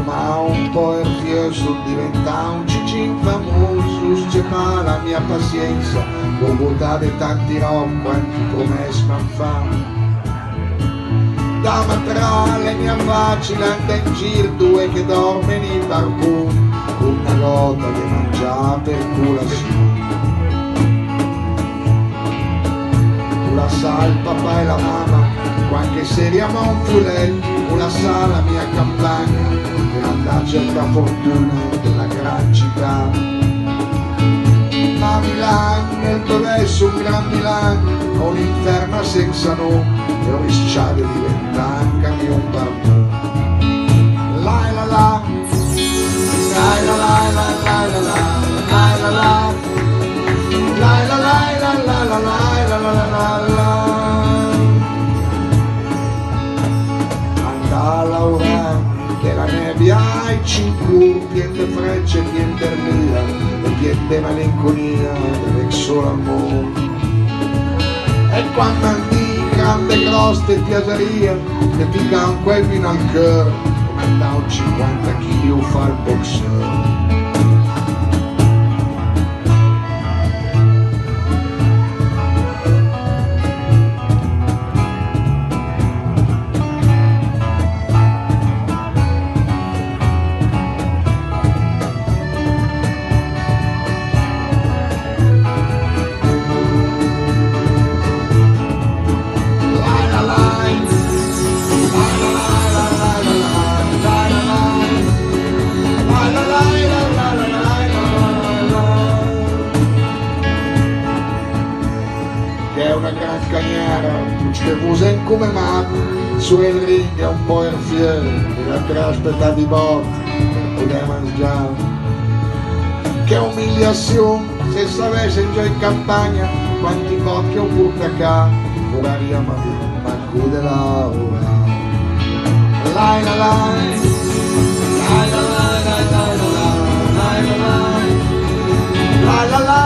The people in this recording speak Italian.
Ma un po' nervioso diventa un cicin famoso, c'è ma la mia pazienza, può votare tanti rob quanti promessi man fa. Da matrale mia facile anda in giro due che dormono in barbun, con una gota di mangiare per colazione. Tu la sa il papà e la mamma, qualche seria ma un fuletto, tu la sa la mia campagna, per andare a cercare fortuna della gran città. Ma Milano nel dovesse un gran Milano, ho l'inferno senza nome, e ho risciato di vent'anni un barbone. La la la, la la la la la la la la la, la la la la la la la la la la. Anda a lavorare che la nebbia ai cinque, pieno di frecce, pieno di ernia e pieno di malinconia del solo amore. E quando andi grande croste e piaceria che ti can quel vino al cuore, come andavo 50 kg fa il boxer. Che è una gran cagnara, che usa come mappa, su il ring è un po' il fiere, che la tre aspettati i botti per poter mangiare. Che umiliazione, se sapesse già in campagna, quanti botti ho portato a casa, oraria ma cude laura. Lai la lai, lai la lai, lai la lai, lai la lai, lai la lai.